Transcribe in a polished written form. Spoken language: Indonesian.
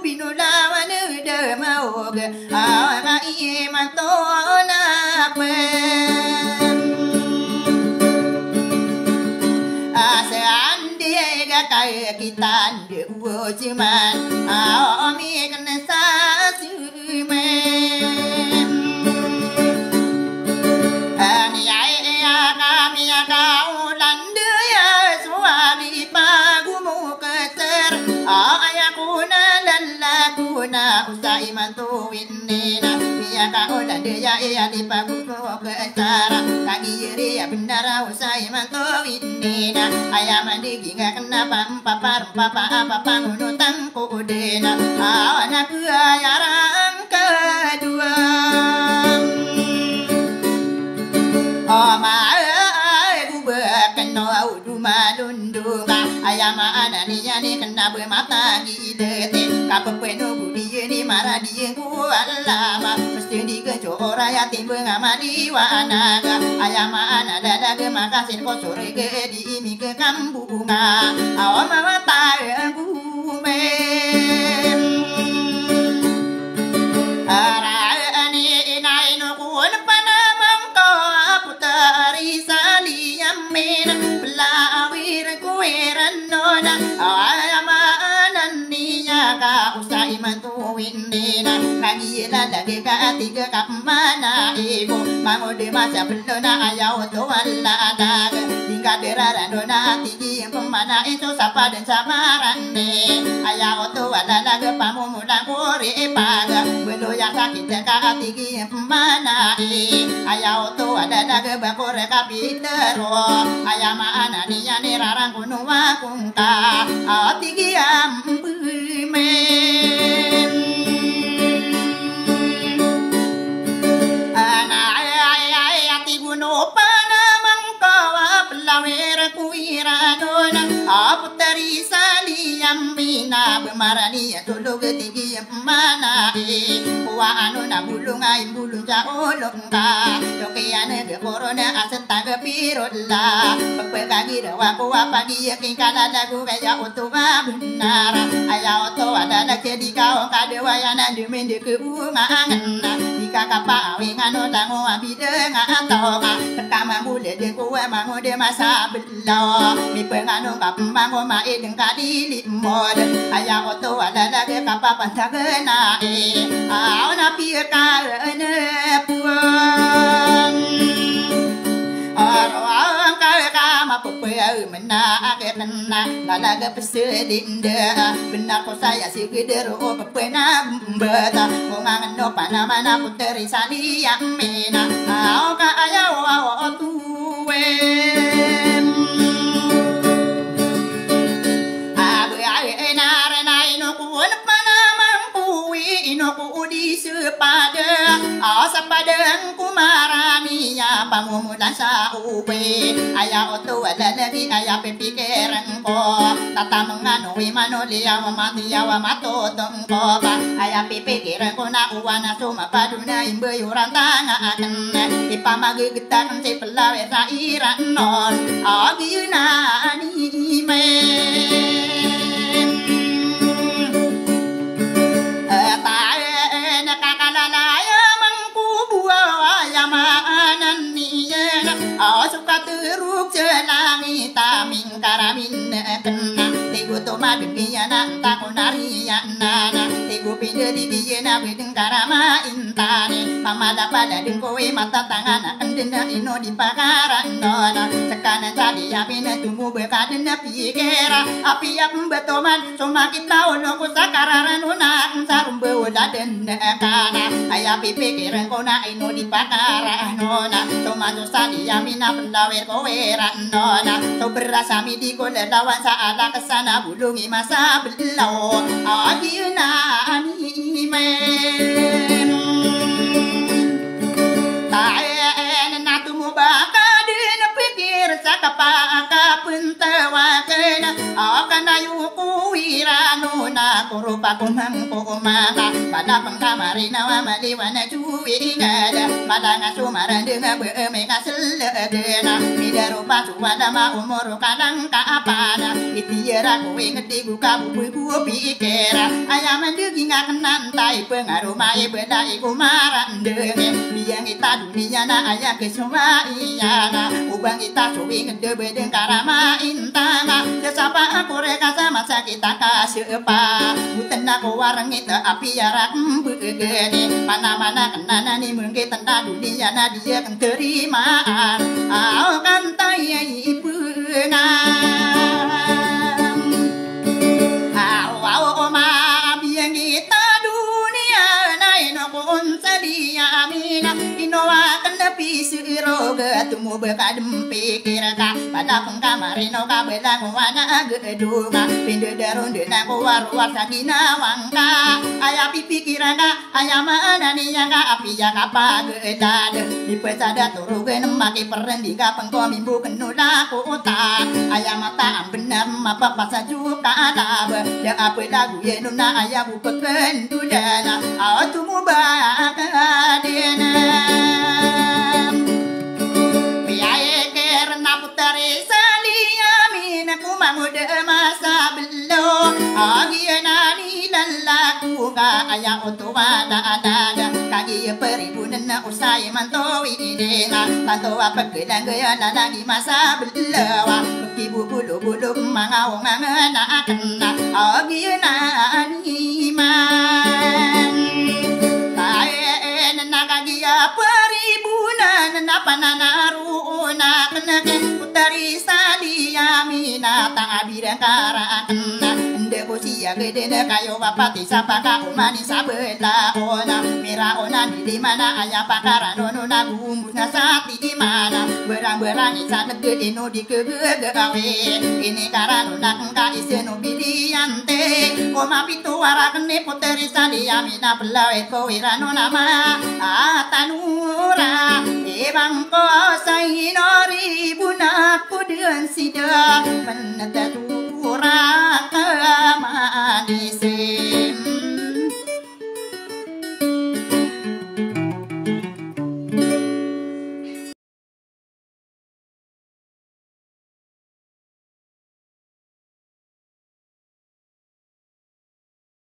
binulawan demawog agai mantonak men aseandega kaya kitan dewo cuman ami kena sasumen ani ya kami ya kau lande ya suami pagumu keter ayakuna lalakuna usai mantuinina ya kau lande ya di pagumu keter kaki iri ya benar usai mantuinina ayam digi nggak kenapa papa pangunutang kudena anak ayarang kedua gue berkenal uduma lundunga ayam ananinya ni kena bermata gidete kapepeno budi ni marah dia gua lama mesti dikencor ya timbul ngamadi wanaga ayam anada ke makasin kosore ke di imi ke kambunga awam mata gume arani inai no kun panamang ko putari saliyammin belawir kuiran nona ayamanan niya ka usai mantuin dina lagi lagi ka tiga kamana ibu mangode masa belona ayaw to wala daga hingga deraran dona tigi pemana itu sapa dan samaran de ayaw to wala daga pamumulang kuri paga belo yang sakit ka tigi pemana ayaw to wala daga bakore kapitero ayama ananiya ni rarang kunwa kungka tigi ambumen no panamang kawa pelawir kuiranona aputari saliyam bina bemarani tulog tinggi mana wa anu na bulung ay bulung ja olongka dokiane de corona asenta ge pirolla pepegagi rawa ko pagi yakin kala lagu kaya utuba benar aya oto ada na kedi kau kadewa yana demen de ke ungangan kakapa wingano tango abide ngato pertama mule de ko mango de masa bello mi pengano kapmango mai deng kadili mod aya oto ada lage kapa pantagena auna pirka ne puang arwang ka mapupe mena agenna lalaga pesedinda benar ko saya si gedero pepena beta ngangan no panamana puteri saliyam mena au ka ayaw tuwe abu ay nare nai no kun panamang puwi no ku di sepada sapadang kumarani ya pamumulan sa upe aya oto wala lagi aya pipikiran ko tata mengano imano liya mati ya matotong ko pa aya pipikiran ko na uwana sumapaduna imbayuran tangan ipamagigitan si pelawe sa iran non agina anime suka teruk celangi taming karamin kena tigo to madunia na tako naria nana tigo pinde di dia na wedeng karama intane mama dapada den kowe mata tangan kendena ino di pagaran nona sekana tadi apina tumu bekadena pikera api ap betoman cuma kita ono ku sakararan una sarum bewoda den kana aya pipikiran kona ino di pagaran nona cuma sali amina pelawir koweran nona so berasa midi ko lawan sa ala kesana bulungi masa belau agina anime taen natumu bakadin pikir sakapa puntawaken akan ayuku wiranuna kurupa kumang kumaka pada pengkamar marina wa mali wa najui ngada padanga sumara dengan bermega seledena midaro pasu wada ma umur kadang ka apana itiara kowe ngeti buka buku pikira ayam ndegi ngakenan tai pengaruh mai bedai kumaran denge biang ita dunia na aya kesuma iyana ubang ita suwi ngede bedeng karama intana sesapa aku reka sama sakita kasepa utena ko warang ita api yarak begede mana-mana kenana ni mengke tenda dunia na dia kan terimaan au kan tai ipungan au ma biang ita dunia na ino kun salia amina ino akan nepi siro getumu bekadem pikir ka pada pengkamarino ka belang wana gedunga pinde darun dena ko war sakina wangka aya pipikiran ka aya mana niya ka api ya kapa gedade dipesada turu genemaki perendi ka pengkomi bu kenula kota aya mata benar mapa pasaju ka adabe ya apa lagu yenuna aya bu peken dudana atumu bakadena biaya kerana putari salia mina kumangude masa belum agianani lalaku ga aya otowa ada kagi peribunan usai mantowi idena tanto apa kedang gaya nangi masa belum ibu bulu mangau ngana kena agianani man nagagia peribunan napananaruna kenake putari sadia mina tabira karana ndeko sia gede kayo bapati sapaka umani sabela ona mira ona di mana aya pakara nono nagumbus nasati di mana berang-berang isa negede no di kegegawe ini karano nakka iseno biliante oma pitu wara kene putari sadia mina belawe ko irano nama atanura ebang ko sainori bunaku dengan sida menetura kemanise